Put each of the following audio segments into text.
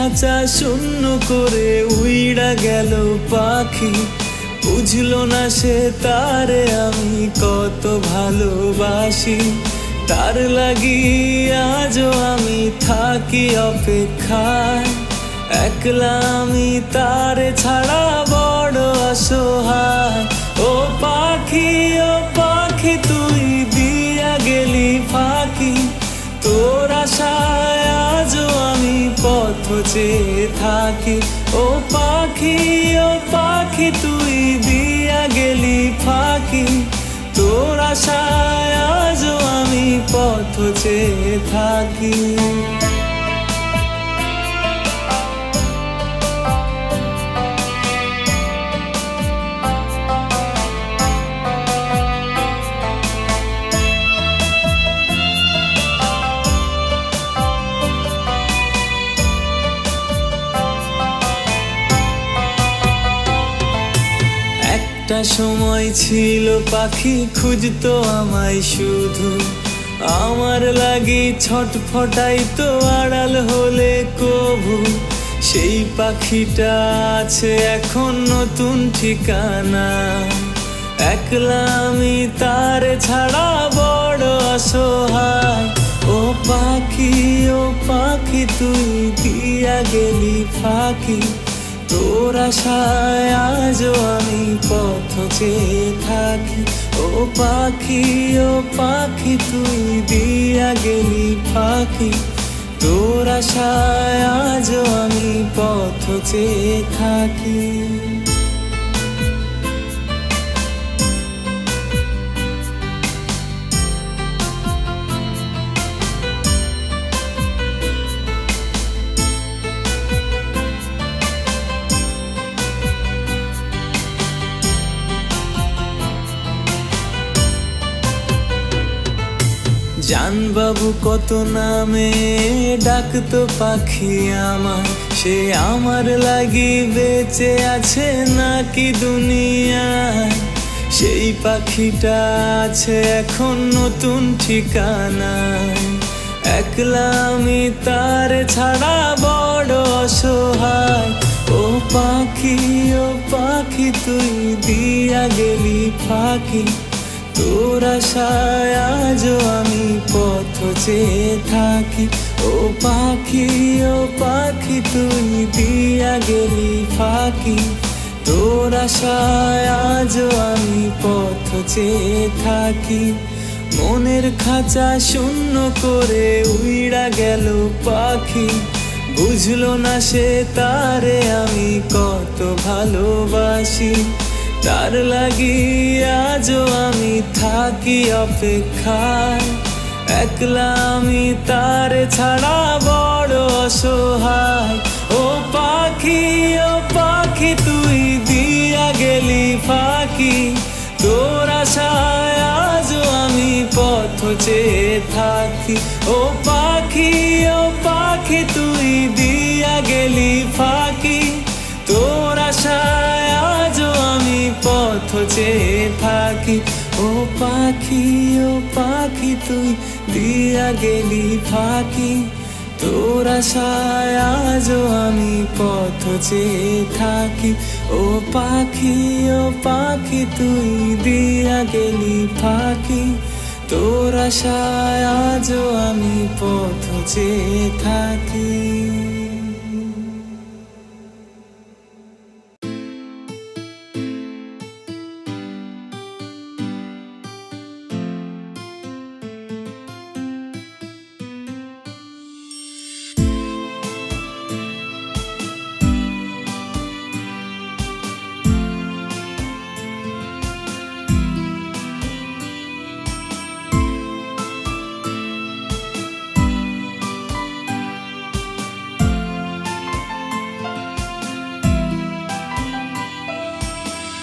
খাঁচা শূন্য করে উইড়া গেল পাখি, বুঝলো না সে তারে আমি কত ভালোবাসি। তার লাগি আজও আমি থাকি অপেক্ষায়, একলা আমি তারে ছাড়া বড় অসহায়। ও পাখি তুই দিয়া গেলি ফাঁকি, তোর আশায় আজও আমি পথ চেয়ে থাকি। ও পাখি তুই দিয়া গেলি ফাঁকি, তোর আশায় আজও আমি পথ চেয়ে থাকি। একটা সময় ছিল পাখি খুঁজতো আমায় শুধু, আমার লাগি ছটফটাইতো আড়াল হলে কবু। সেই পাখিটা আছে এখন নতুন ঠিকানা, একলা আমি তারে ছাড়া বড় অসহায়। ও পাখি তুই দিয়া গেলি ফাঁকি, তোর আশায় আজও আমি পথ চেয়ে থাকি। ও পাখি তুই দিয়া গেলি ফাঁকি, তোর আশায় আজও আমি পথ চেয়ে থাকি। জানবাবু কত নামে ডাকতো পাখি আমায়, সে আমার লাগি বেঁচে আছে নাকি দুনিয়ায়। সেই পাখিটা আছে এখন নতুন ঠিকানায়, একলা আমি তারে ছাড়া বড় অসহায়। ও পাখি তুই দিয়া গেলি ফাঁকি, তোর আশায় আজও আমি পথ চেয়ে থাকি। ও পাখি তুই দিয়া গেলি ফাঁকি, তোর আশায় আজও আমি পথ চেয়ে থাকি। মনের খাঁচা শূন্য করে উইড়া গেল পাখি, বুঝলো না সে তারে আমি কত ভালোবাসি। তার লাগি আজও আমি থাকি অপেক্ষায়, একলা আমি তারে ছাড়া বড় অসহায়। ও পাখি তুই দিয়া গেলি ফাঁকি, তোর আশায় আজও আমি পথ চেয়ে থাকি। ও পাখি তুই দিয়া গেলি ফাঁকি, তোর আশায় আজও আমি পথ চেয়ে থাকি। ও পাখি তুই দিয়া গেলি ফাঁকি, তোর আশায় আজও আমি পথ চেয়ে থাকি। ও পাখি তুই দিয়া গেলি ফাঁকি, তোর আশায় আজও আমি পথ চেয়ে থাকি।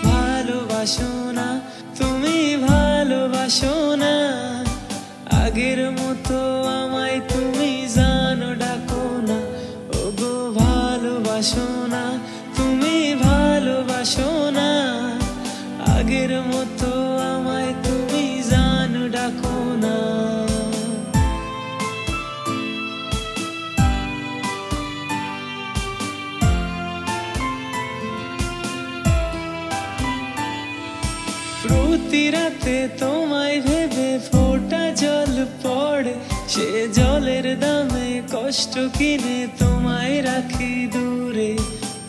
ভালোবাসো না তুমি, ভালোবাসো না আগের মতো আমায় তুমি জানো ডাকো না। ওগো ভালোবাসো না তুমি, ভালোবাসো না আগের মতো আমায় তুমি জানো ডাকো না। প্রতি রাতে তোমায় ভেবে ফোঁটা জল পড়ে, সে জলের দামে কষ্ট কিনে তোমায় রাখি দূরে।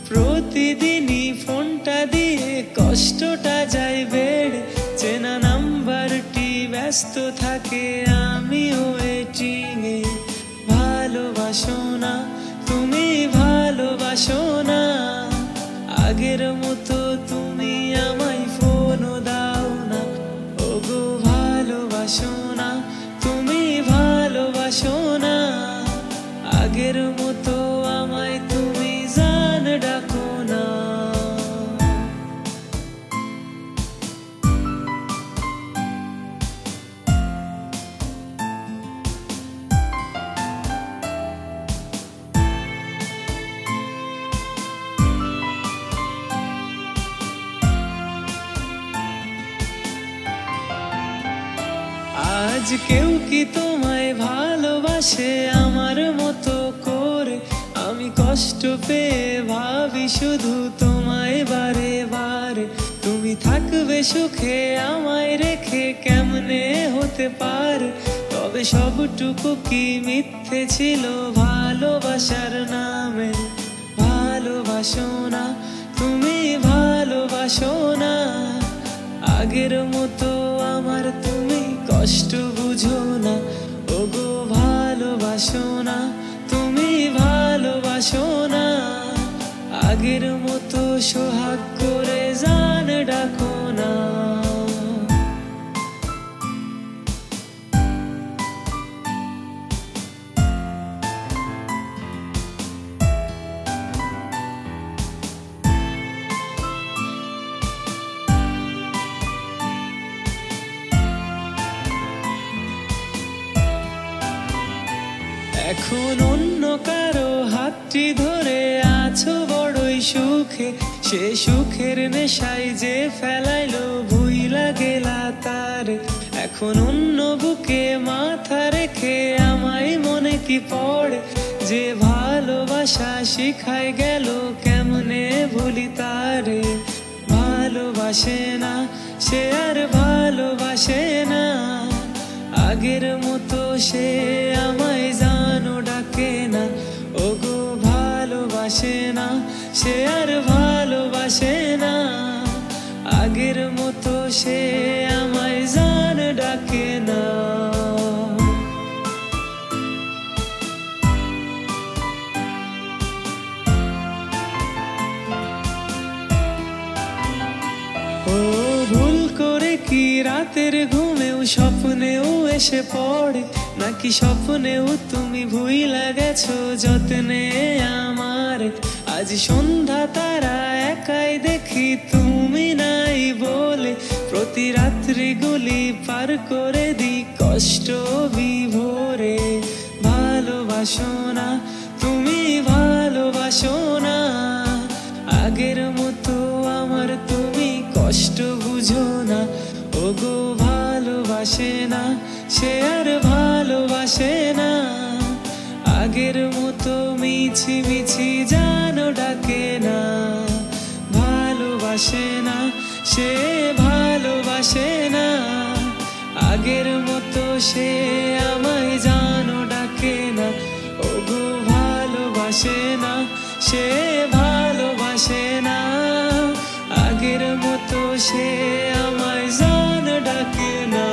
প্রতিদিনই ফোনটা দিয়ে কষ্টটা যায় বেড়ে, চেনা নাম্বারটি ব্যস্ত থাকে, আমিও ওয়েটিংয়ে। ভালোবাসো না তুমি, ভালোবাসো না আগের মতো তুমি আমায় ফোনও দাও না। ওগো ভালোবাসো না তুমি, ভালোবাসো না আগের মতো আমায় তুমি জান ডাকো না। আজ কেউ কি তোমায় ভালোবাসে আমার মতো করে? আমি কষ্ট পেয়ে ভাবি শুধু তোমায় বারে বারে। তুমি থাকবে সুখে আমায় রেখে, কেমনে হতে পারে? তবে সবটুকু কি মিথ্যে ছিল ভালোবাসার নামে? ভালোবাসো না তুমি, ভালোবাসো না আগের মতো আমার তুমি কষ্ট বুঝো না। ওগো ভালোবাসো না তুমি, ভালোবাসো না আগের মতো সোহাগ করে জান ডাকো না। এখন অন্য কারো হাতটি ধরে আছো বড়ই সুখে, সে সুখের নেশায় যে ফেলাইলো ভুইলা গেলা তারে। এখন অন্য বুকে মাথা রেখে আমায় মনে কি পড়ে, যে ভালোবাসা শিখাই গেল কেমনে ভুলি তারে। ভালোবাসে না সে আর ভালোবাসে না আগের মতো, সে আমায় জানো ডাকে না। ওগো ভালোবাসে না সে আর ভালোবাসে না আগের মতো, সে আমায় জান ডাকে না। ও ভুল করে কি রাতের ঘুমেও স্বপ্নেও এসে পড়ে, নাকি স্বপ্নেও তুমি ভুইলা গেছো যত্নে আমার? আজ সন্ধ্যা তারা একাই দেখি তুমি নাই বলে, প্রতি রাত্রি গুলি পার করে দি কষ্ট বিভোরে। ভালোবাসো না তুমি, ভালোবাসো না আগের মতো আমার তুমি কষ্ট বুঝো না। ওগো ভালোবাসে না সে আর ভালোবাসে না আগের মতো, মিছি মিছি জানো ডাকে না। ভালোবাসে না সে, ভালোবাসে না আগের মতো, সে আমায় জানো ডাকে না। ওগো ভালোবাসে না সে, ভালোবাসে না আগের মতো, সে আমায় জান ডাকে না।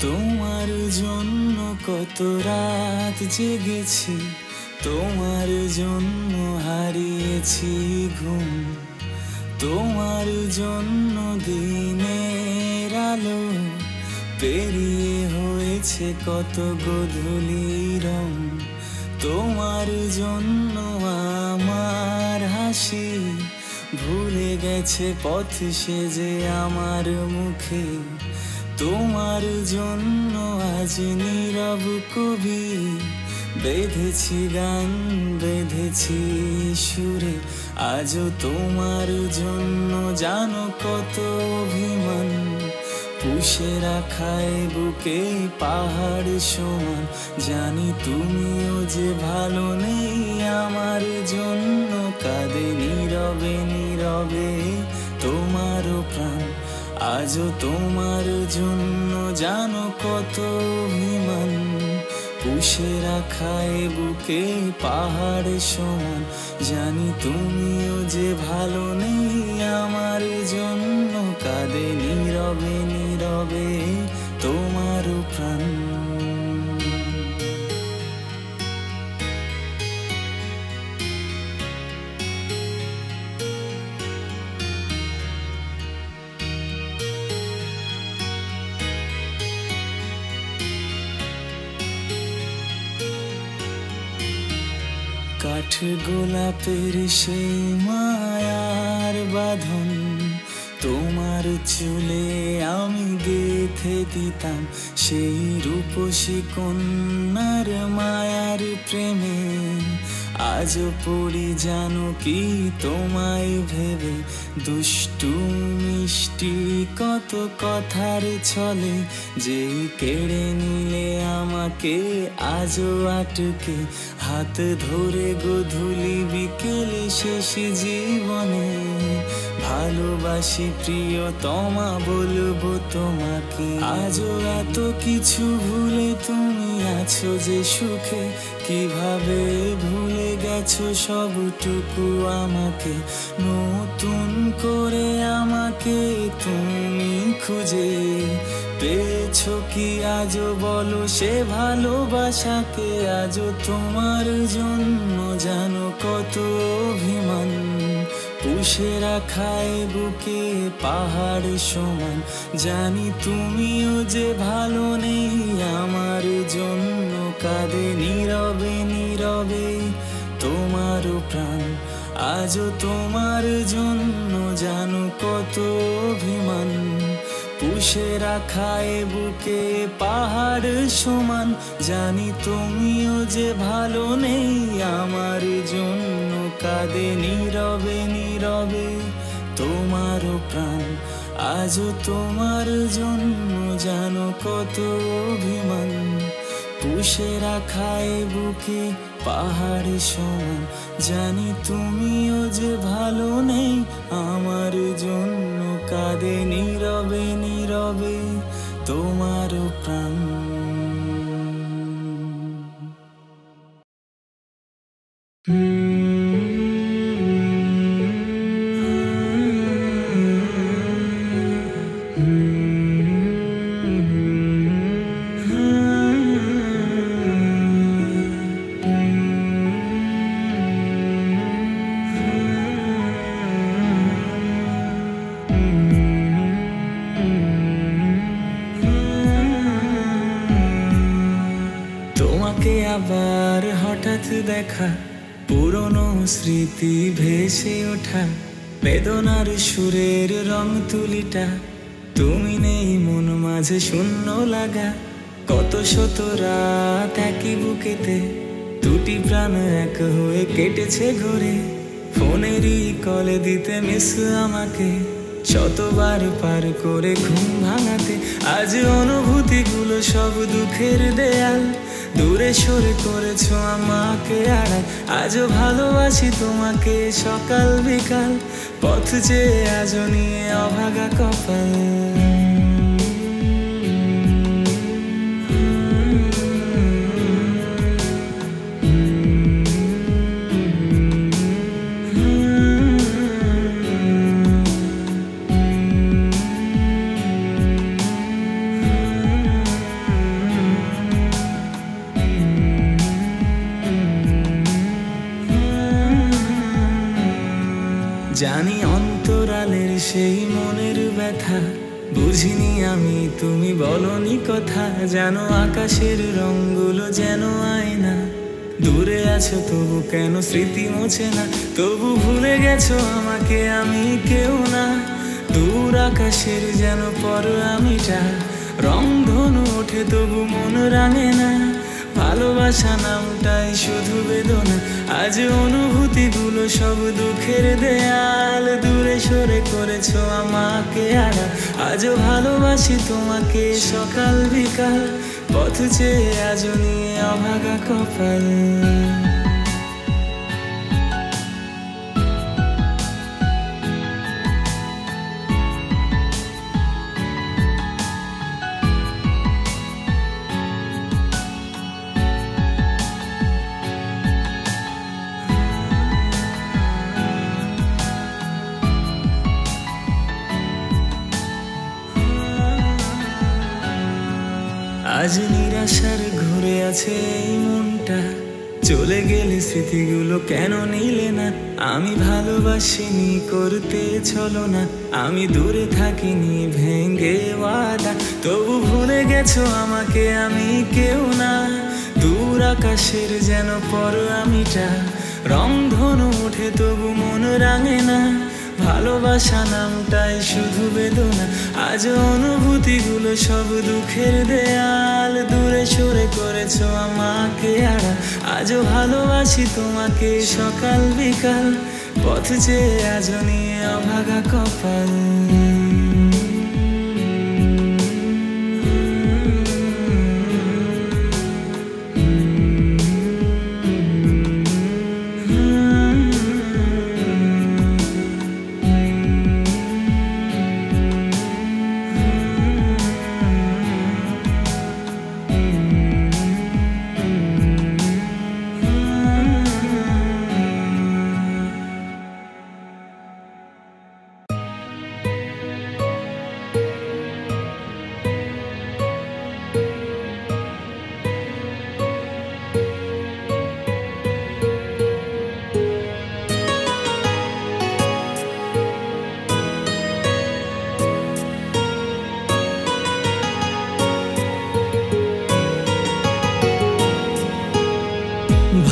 তোমার জন্য কত রাত জেগেছি, তোমার জন্য হারিয়েছি ঘুম, তোমার জন্য দিনের আলো পেরিয়ে হয়েছে কত গোধূলি রং। তোমার জন্য আমার হাসি ভুলে গেছে পথ সেজে আমার মুখে। তোমার জন্য আজ নীরব কবি বেঁধেছি গান বেঁধেছি সুরে, আজও তোমার জন্য জানো কত অভিমান। পুষে রাখায় বুকে পাহাড় সমান, জানি তুমিও যে ভালো নেই আমার জন্য। কাঁদে নীরবে নীরবে তোমারও প্রাণ, আজও তোমার জন্য জানো কত অভিমান। পুষে রাখায় বুকে পাহাড় সমান, জানি তুমিও যে ভালো নেই আমার জন্য। কাঁদে নীরবে নীরবে তোমার প্রাণ। কাঠ গোলাপের সেই মায়ার বাঁধন, তোমার চুলে আমি গেঁথে দিতাম সেই রূপসী কন্যার মায়ার প্রেমে। আজও পড়ি জানো কি তোমায় ভেবে, দুষ্টু মিষ্টি কত কথার ছলে। যে কেড়ে নিলে আমাকে আজও আটকে, হাত ধরে গোধূলি বিকেলে শেষ জীবনে। ভালোবাসি প্রিয়তমা বলবো তোমাকে, আজও এত কিছু ভুলে তুমি আছো যে সুখে। কিভাবে ভুলে গেছো সবটুকু আমাকে, নতুন করে আমাকে তুমি খুঁজে পেয়েছো কি আজও বলো সে ভালোবাসাকে। আজও তোমার জন্য জানো কত অভিমান, পুষে রাখায় বুকে পাহাড় সমান, জানি তুমিও যে ভালো নেই আমার জন্য। কাঁদে নীরবে নীরবে তোমার প্রাণ, আজও তোমার জন্য জানো কত অভিমান। পুষে রাখায় বুকে পাহাড় সমান, জানি তুমিও যে ভালো নেই আমার জন্য। কাঁদে নীরবে নীরবে তোমার প্রাণ, আজও তোমার জন্য জানো কত অভিমান। পুষে রাখায় বুকে পাহাড় সমান, জানি তুমিও যে ভালো নেই আমার জন্য। কাঁদে নীরবে নীরবে তোমার প্রাণ। তোমাকে আবার হঠাৎ দেখা, পুরনো স্মৃতি ভেসে ওঠা, বেদনার সুরের রং তুলিটা। তুমি নেই মন মাঝে শূন্য লাগা, কত শত রাত একই বুকেতে, দুটি প্রাণ এক হয়ে কেটেছে ঘরে। ফোনেরই কলে দিতে মিস আমাকে, শতবার পার করে ঘুম ভাঙাতে। আজ অনুভূতিগুলো সব দুঃখের দেয়াল, দূরে সরে করেছো আমাকে আড়াল। আজও ভালোবাসি তোমাকে সকাল বিকাল, পথ চেয়ে আজও নিয়ে অভাগা কপাল। জানি অন্তরালের সেই মনের ব্যথা, বুঝিনি আমি তুমি বলনি কথা। জানো আকাশের রঙগুলো যেন আয়না, দূরে আছো তবু কেন স্মৃতি মোছে না। তবু ভুলে গেছো আমাকে আমি কেউ না, দূর আকাশের যেন পর আমিটা। রংধনু ওঠে তবু মন রাঙে না, ভালোবাসা নামটাই শুধু বেদনা। আজ অনুভূতিগুলো সব দুঃখের দেয়াল, দূরে সরে করেছো আমাকে আড়াল। আজও ভালোবাসি তোমাকে সকাল বিকাল, পথ চেয়ে আজও নিয়ে অভাগা কপাল। আজ নিরাশার ঘুরে আছে এই মনটা, চলে গেলে স্মৃতিগুলো কেন নিলে না? আমি ভালোবাসিনি করতে ছলো না, আমি দূরে থাকিনি ভেঙে ওয়াদা। তবু ভুলে গেছো আমাকে আমি কেউ না, দূর আকাশের যেন পর আমিটা। রংধনু ওঠে তবু মন রাঙে না, ভালোবাসা নামটাই শুধু বেদনা। আজ অনুভূতিগুলো সব দুঃখের দেয়াল, দূরে সরে করেছো আমাকে আড়াল। আজও ভালোবাসি তোমাকে সকাল বিকাল, পথ চেয়ে আজও নিয়ে অভাগা কপাল।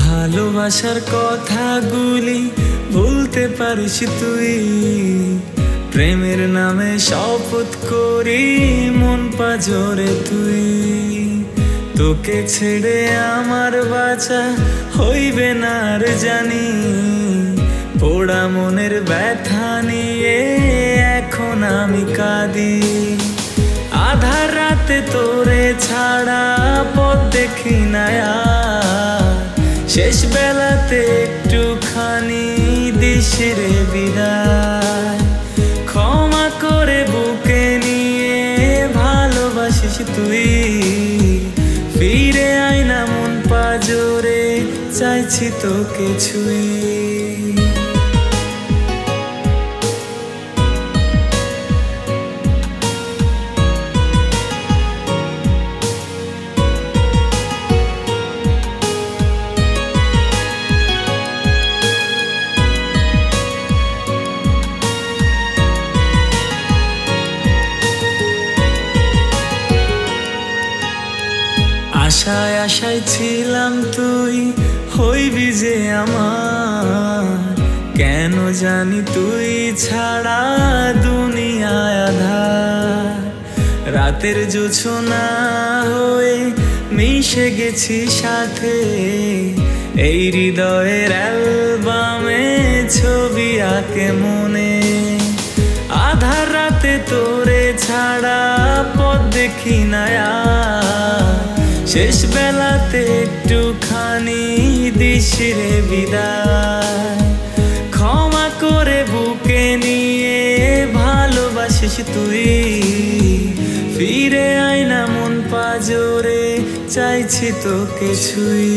ভালোবাসার কথাগুলি ভুলতে পারিস তুই, প্রেমের নামে শপথ করি মন পাজরে তুই। তোকে ছেড়ে আমার বাঁচা হইবে না আর জানি, পোড়া মনের ব্যথা নিয়ে এখন আমি কাঁদি। আধার রাতে তোরে ছাড়া পথ দেখি না, শেষ বেলাতে একটুখানি দিস রে বিদায়। ক্ষমা করে বুকে নিয়ে ভালোবাসিস তুই, ফিরে আয় না মন পাজরে, চাইছি তোকে ছুঁই। আশায় আশায় ছিলাম তুই হইবি যে আমার, কেন জানি তুই ছাড়া দুনিয়ায় আঁধার। রাতের জোছনা হয়ে মিশে গেছি সাথে, এই হৃদয়ের অ্যালবামে ছবি আঁকে মনে। আধার রাতে তোরে ছাড়া পথ দেখি না, শেষ বেলাতে একটুখানি দিস রে বিদায়। ক্ষমা করে বুকে নিয়ে ভালোবাসিস তুই, ফিরে আয় না মন পাজরে, চাইছি তোকে ছুঁই।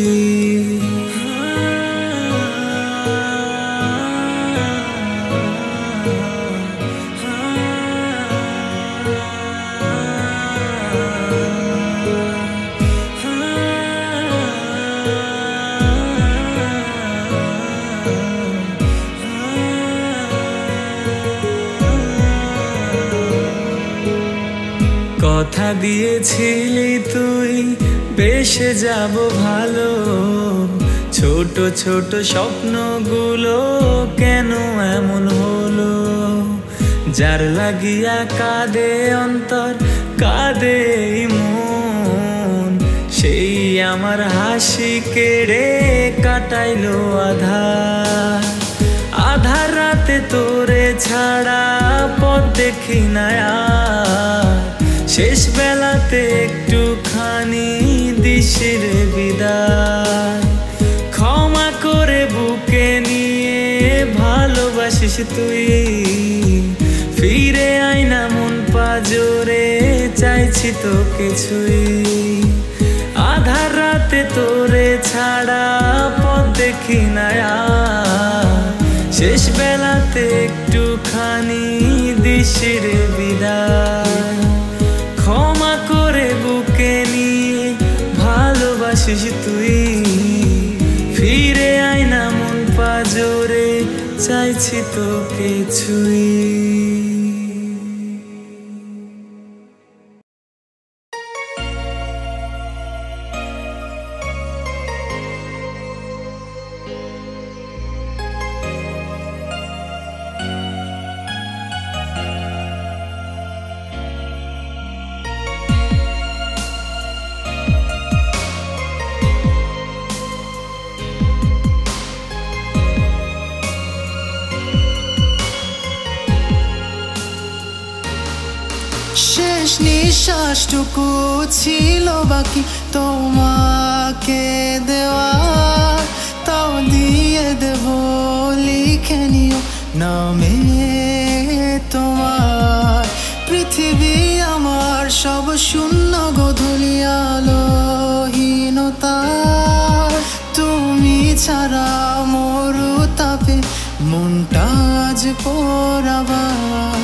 কথা দিয়েছিলি তুই বেসে যাব ভালো, ছোট ছোট স্বপ্নগুলো কেন এমন হলো? যার লাগিয়া কাঁদে অন্তর কাঁদে মন, সেই আমার হাসি কেড়ে কাটাইলো আধার। আধার রাতে তোরে ছাড়া পথ দেখি না আর, শেষ বেলাতে একটুখানি দিশির বিদায়। ক্ষমা করে বুকে নিয়ে ভালোবাসিস তুই, ফিরে আয় না মন পাজরে চাইছি তো কিছুই। আধার রাতে তোরে ছাড়া পথ দেখি না আর, শেষ বেলাতে একটুখানি দিশির বিদায়। ক্ষমা করে বুকে নিয়ে ভালোবাসিস তুই, ফিরে আয় না মন পাজরে চাইছি তো কিছুই। শেষ নিঃশ্বাসটুকু ছিল বাকি তোমাকে দেওয়ার, তাও দিয়ে দেব লিখে নিও নামে তোমার। পৃথিবী আমার সব শূন্য গোধূলি আলোহীনতার, তুমি ছাড়া মরু তাপে মনটা আজ পোড়াবার।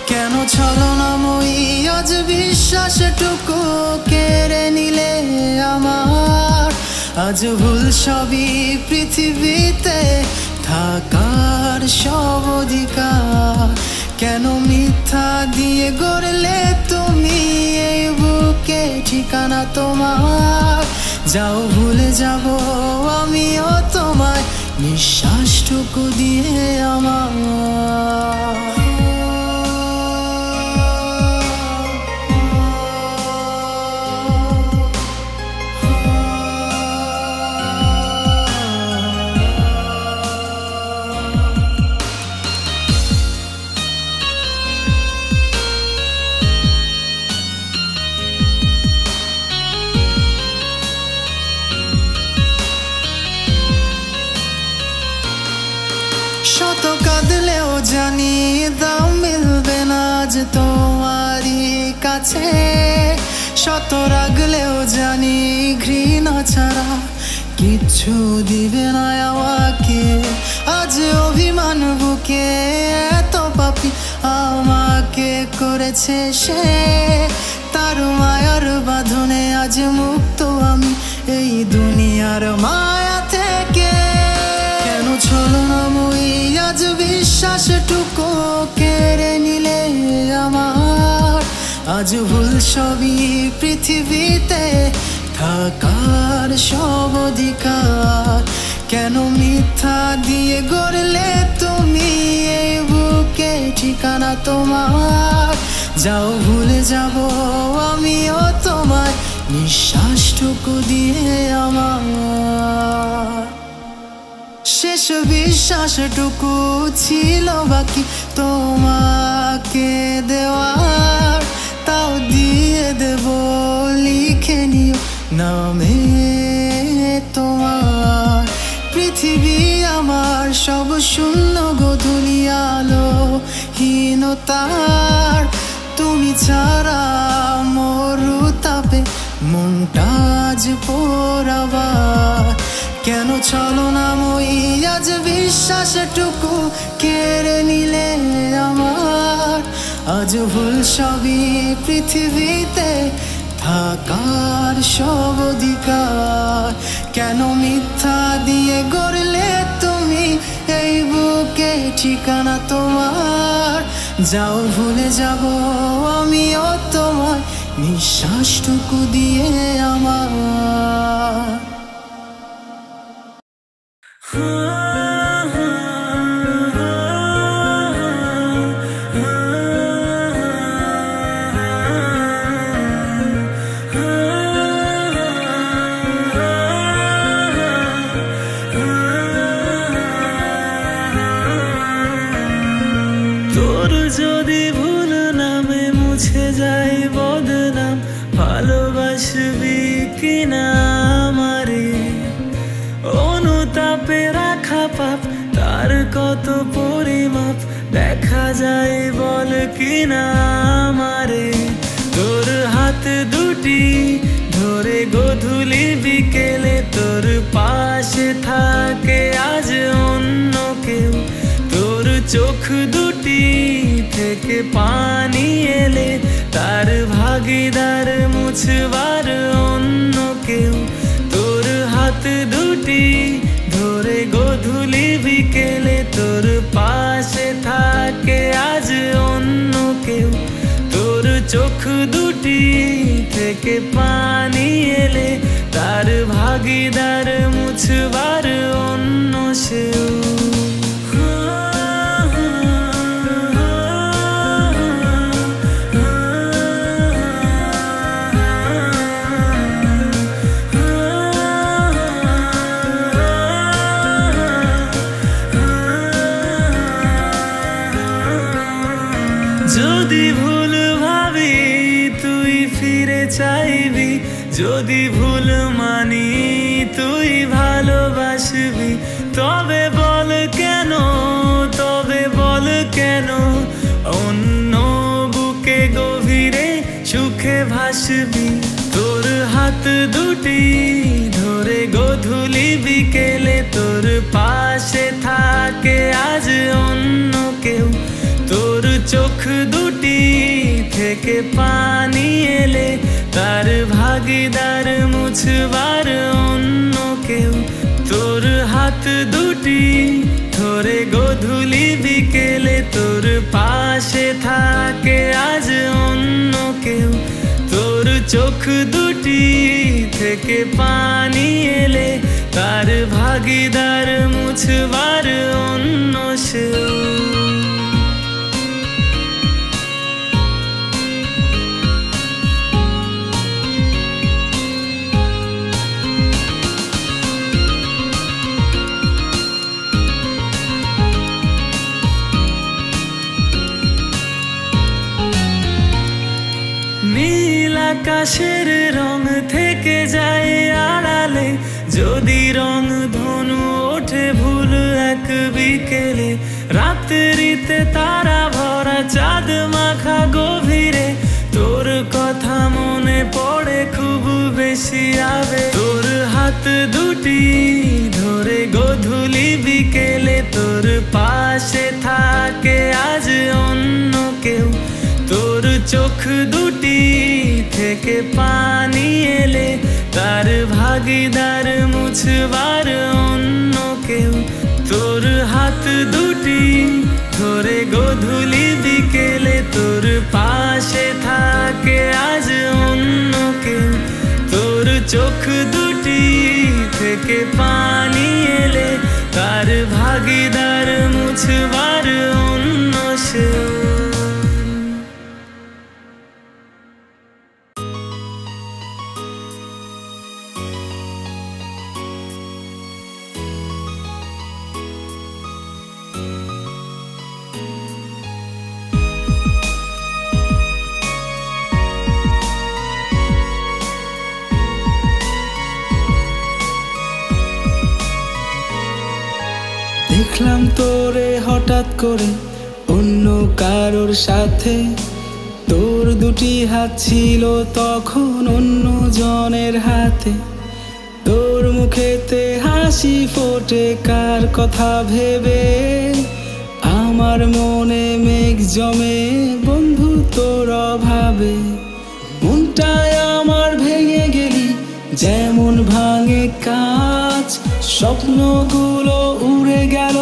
কেন ছলনাময়ী আজ বিশ্বাসটুকু কেড়ে নিলে আমার, আজ ভুল সবই পৃথিবীতে থাকার সব অধিকার। কেন মিথ্যা দিয়ে গড়লে তুমি এই বুকে ঠিকানা তোমার, যাও ভুলে যাব আমিও তোমায় নিঃশ্বাসটুকু দিয়ে আমার। শত কাঁদলেও জানি দাম মিলবে না আজ তোমারই কাছে, শত রাগলেও জানি ঘৃণা ছাড়া কিচ্ছু দিবে না আমাকে। আজ অভিমান বুকে এত পাপি আমাকে করেছে সে, তার মায়ার বাঁধনে আজ মুক্ত আমি এই দুনিয়ার মায়া থেকে। কেন ছলনাময়ী আজ বিশ্বাসটুকু কেড়ে নিলে আমার, আজ ভুল সবই পৃথিবীতে থাকার সব অধিকার। কেন মিথ্যা দিয়ে গড়লে তুমি এই বুকে ঠিকানা তোমার, যাও ভুলে যাব আমিও তোমায় নিঃশ্বাসটুকু দিয়ে আমার। শেষ বিশ্বাসটুকু ছিল বাকি তোমাকে দেওয়ার, তাও দিয়ে দেব লিখে নিও নামে তোমার। পৃথিবী আমার সব শূন্য গোধূলি আলোহীনতার, তুমি ছাড়া মরু তাপে মনটা আজ পোড়াবার। কেন ছলনাময়ী আজ বিশ্বাসটুকু কেড়ে নিলে আমার, আজ ভুল সবই পৃথিবীতে থাকার সব অধিকার। কেন মিথ্যা দিয়ে গড়লে তুমি এই বুকে ঠিকানা তোমার, যাও ভুলে যাব আমিও তোমায় নিঃশ্বাসটুকু দিয়ে আমার। তোর যদি ভুল নামে মুছে যায় বদনাম, ভালোবাসবি কিনা আমারে? অনুতাপে রাখা পাপ, তার কত পরিমাপ দেখা যায় বল কিনা আমারে? তোর হাত দুটি ধরে গধূলি বিকেলে তোর পাশে থাকে আজ অন্য কেউ। তোর চোখ দুটি থেকে পানি এলে তার ভাগিদার মুছবার অন্য কেউ। তোর হাত দুটি ধরে গধূলি বিকেলে তোর পাশে থাকে আজ অন্য কেউ। তোর চোখ দুটি থেকে পানি এলে তার ভাগিদার মুছবার অন্য সেও। যদি ভুল ভাবি তুই ফিরে চাইবি, যদি ভুল মানি তুই ভালোবাসবি, তবে বল কেন, তবে বল কেন অন্য বুকে গভীরে সুখে ভাসবি? তোর হাত দুটি ধরে গধূলি বিকেলে তোর পাশে থাকে আজ অন্য কেউ। তোর চোখ দুটি থেকে পানি এলে তার ভাগিদার মুছবার অন্য কেউ। তোর হাত দুটি ধরে গধূলি বিকেলে তোর পাশে থাকে আজ অন্য কেউ। তোর চোখ দুটি থেকে পানি এলে তার ভাগিদার মুছবার অন্য সেও। নীল আকাশের রং থেকে যায় আড়ালে, যদি রং ধনু ওঠে ভুল এক বিকেলে। রাত্রিতে তারা ভরা চাঁদ মাখা গভীরে তোর কথা মনে পড়ে খুব বেশি আবে। তোর হাত দুটি ধরে গধূলি বিকেলে তোর পাশে থাকে আজ অন্য কেউ। তোর চোখ দুটি থেকে পানি এলে তার ভাগিদার মুছবার অন্য কেউ। তোর হাত দুটি ধরে গধূলি বিকেলে তোর পাশে থাকে আজ অন্য কেউ। তোর চোখ দুটি থেকে পানি এলে তার ভাগিদার মুছবার অন্য সেও। দেখলাম তোরে হঠাৎ করে অন্য কারোর সাথে, তোর দুটি হাত ছিল তখন অন্য জনের হাতে। তোর মুখেতে হাসি ফোটে কার কথা ভেবে, আমার মনে মেঘ জমে বন্ধু তোর অভাবে। মনটায় আমার ভেঙে গেলি যেমন ভাঙে কাঁচ, স্বপ্নগুলো উড়ে গেল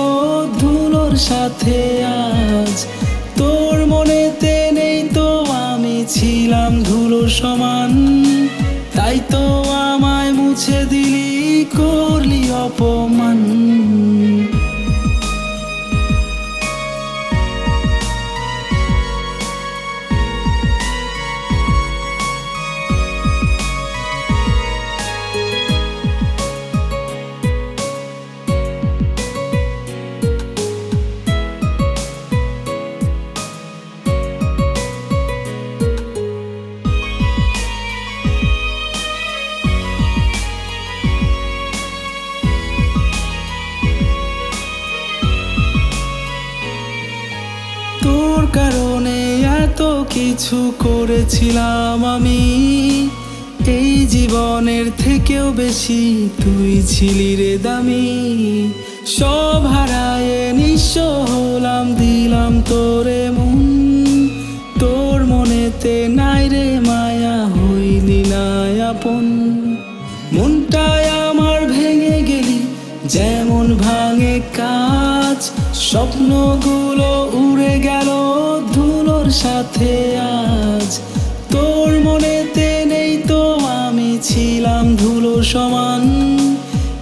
ধুলোর সাথে আজ। তোর মনেতে নেই তো আমি ছিলাম ধুলো সমান, তাই তো আমায় মুছে দিলি করলি অপমান। কিছু করেছিলাম আমি, এই জীবনের থেকেও বেশি তুই ছিলি রে দামি। সব হারায়ে নিঃস্ব হলাম, দিলাম তোরে মন, তোর মনেতে নাই রে মায়া, হইলি না আপন। মনটায় আমার ভেঙে গেলি যেমন ভাঙে কাঁচ, স্বপ্নগুলো উড়ে গেল ধুলোর সাথে আজ। তোর মনেতে নেই তো আমি ছিলাম ধুলো সমান,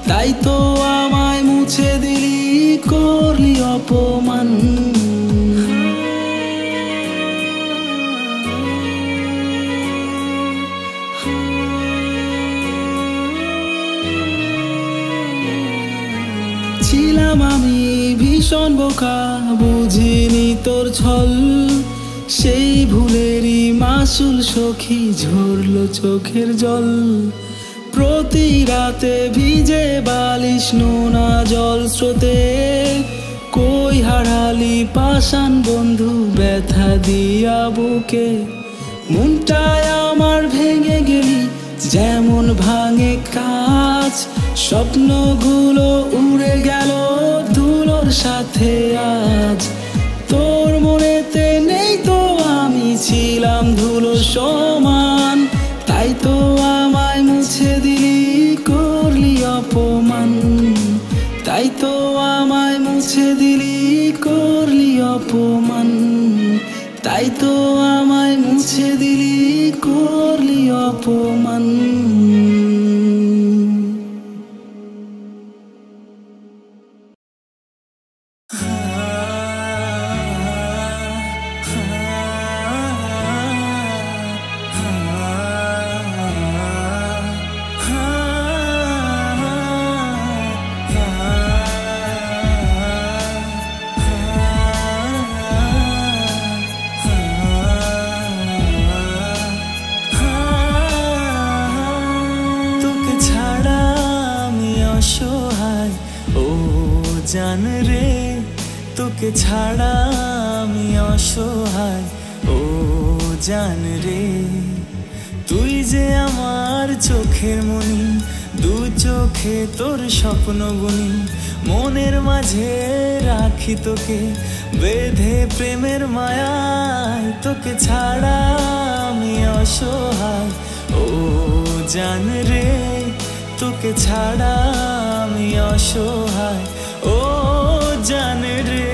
তাই তো আমায় মুছে দিলি, করলি অপমান। ছিলাম আমি ভীষণ বোকা, বুঝিনি তোর ছল, সেই ভুলেরই মাসুল সখী ঝরলো চোখের জল। প্রতি রাতে ভিজে বালিশ নোনা জল স্রোতে, কই হারালি পাষাণ বন্ধু ব্যথা দিয়া বুকে। মনটায় আমার ভেঙে গেলি যেমন ভাঙে কাঁচ, স্বপ্নগুলো উড়ে গেল ধুলোর সাথে আজ। তোর মনেতে নেই তো আমি ছিলাম ধুলো সমান, তাই তো আমায় মুছে দিলি, করলি অপমান। তাই তো আমায় মুছে দিলি, করলি অপমান। তাই তো আমায় মুছে দিলি, করলি অপমান। জান রে তোকে ছাড়া আমি অসহায়, ও জান রে তুই যে আমার চোখের মনি, দু চোখে তোর স্বপ্ন বুনি, মনের মাঝে রাখি তোকে বেঁধে প্রেমের মায়ায়। তোকে ছাড়া আমি অসহায়, ও জান রে তোকে ছাড়া আমি অসহায়, ও জান রে।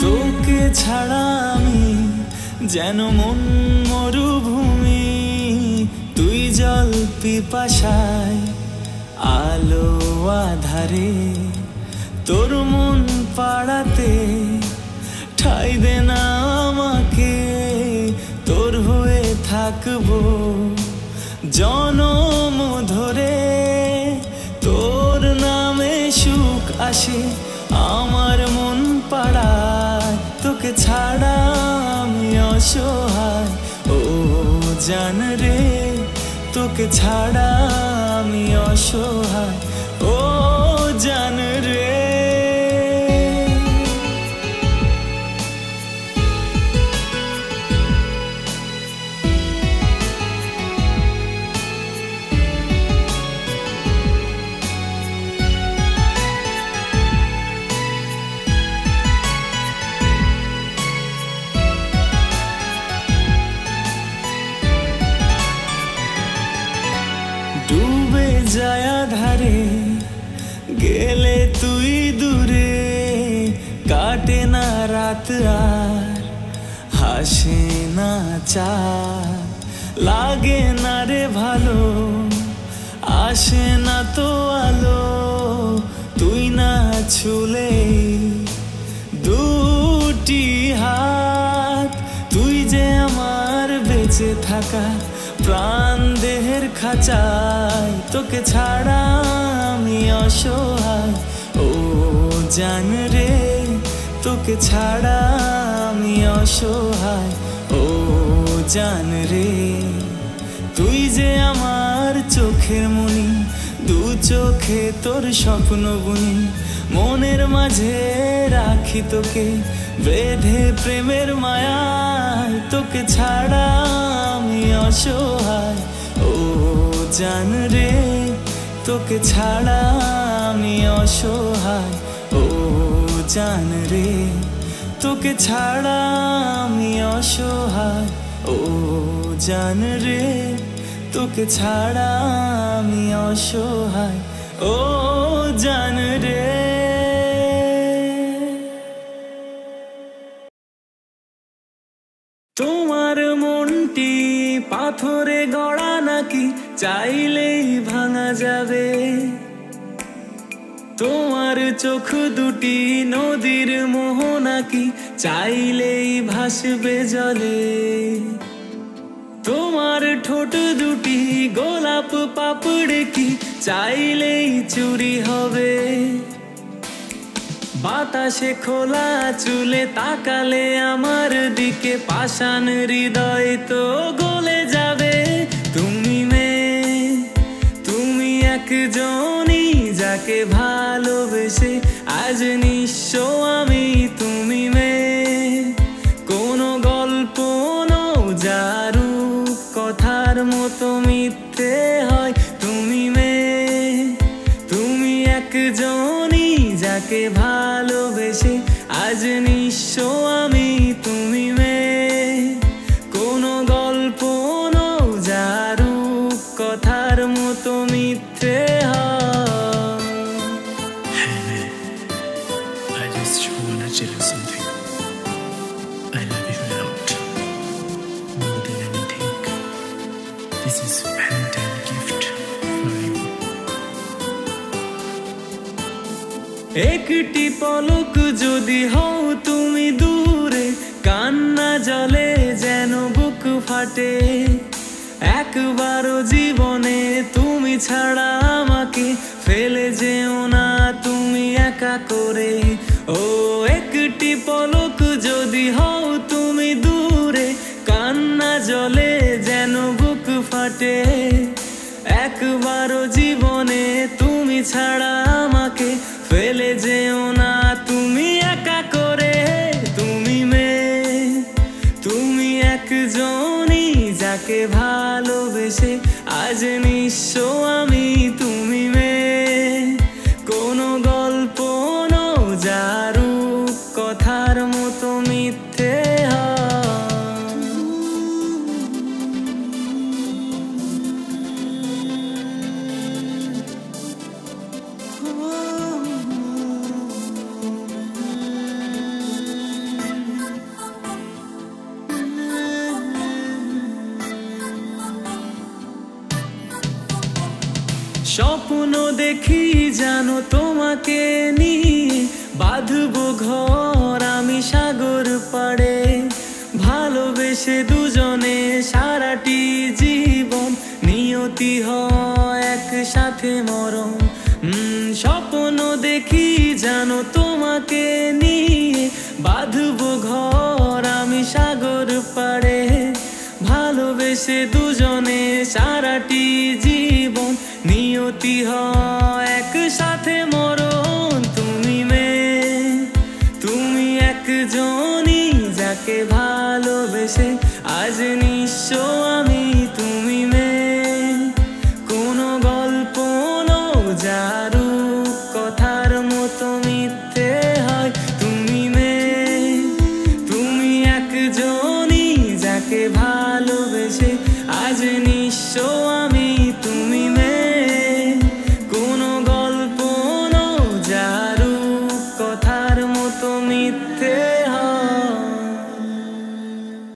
তোকে ছাড়া আমি যেন মন মরুভূমি, তুই জল পিপাসায় আলো আধারে, তোর মন পাড়াতে ঠাই দে না আমাকে, তোর হয়ে থাকবো জনম ধরে। তোর নামে সুখ আসে আমার মন পাড়ায়, তোকে ছাড়া আমি অসহায়, ও জান রে তোকে ছাড়া আমি অসহায়, ও জান রে। ডুবে যায় ধারে গেলে তুই দূরে, কাটে না রাত আর হাসে না চাঁদ, লাগে না রে ভালো আসে না তো আলো, তুই না ছুলে দুটি হাত। তুই যে আমার বেঁচে থাকা প্রাণ দেহের খাঁচায়, তোকে ছাড়া আমি অসহায়। ও জান রে, তোকে ছাড়া আমি অসহায়। ও জান রে, তুই যে আমার চোখের মনি, দু চোখে তোর স্বপ্ন বুনি। মনের মাঝে রাখি তোকে বেঁধে প্রেমের মায়ায়, তোকে ছাড়া আমি অসহায়। ও জান রে, তোকে ছাড়া আমি অসহায়। ও জান রে, তোকে ছাড়া আমি অসহায়। ও জান রে, তোকে ছাড়া আমি অসহায়। ও জান রে। তোমার মনটি পাথরে গড়া নাকি, চাইলেই ভাঙা যাবে। তোমার চোখ দুটি নদীর মোহ নাকি, চাইলেই ভাসবে জলে। তোমার ঠোঁট দুটি গোলাপ পাপড় কি, চাইলেই চুরি হবে। বাতাসে খোলা চুলে তাকালে আমার দিকে, পাষাণ হৃদয় তো গলে যাবে। তুমি মেয়ে, তুমি একজনই যাকে ভালোবেসে আজ নিঃস্ব আমি। তুমি মেয়ে, কোনো গল্প নও যারু কথার মতো মিথ্যে হয়। তুমি মেয়ে, তুমি একজনই যাকে ভালোবেসে আজ নিঃস্ব আমি। তুমি মেয়ে, কোনো গল্প নও যারু কথার মতো মিথ্যে হয়। I just wanna tell you something. I love you a lot, more than anything. This is Valentine gift for you. একটি পলক যদি হও তুমি দূরে, কান্না জলে যেন বুক ফাটে। একবারও জীবনে তুমি ছাড়া আমাকে ফেলে যেও না তুমি একা করে। ও একটি পলক যদি হও তুমি দূরে, কান্না জলে যেন বুক ফাটে। একবারও জীবনে তুমি ছাড়া আমাকে ফেলে যেও না তুমি একা করে। তুমি মেয়ে, তুমি একজনই যাকে ভালোবেসে আজ নিঃস্ব আমি। তুমি মেয়ে, কোনো গল্প নও যারু কথার মতো মিথ্যে হয়। স্বপ্ন দেখি জানো তোমাকে নিয়ে, বাঁধবো ঘর আমি সাগর পাড়ে। ভালোবেসে দুজনে সারাটি জীবন, নিয়তি হয় একসাথে মরণ। স্বপ্ন দেখি জানো তোমাকে নিয়ে, বাঁধবো ঘর আমি সাগর পাড়ে। ভালোবেসে দুজনে সারাটি জীবন, নিয়তি হয় একসাথে মরণ। তুমি মেয়ে, তুমি একজনই যাকে ভালোবেসে আজ নিঃস্ব আমি। তুমি মেয়ে, কোনো গল্প নও যারু কথার মতো মিথ্যে হয়। তুমি মেয়ে, তুমি একজনই যাকে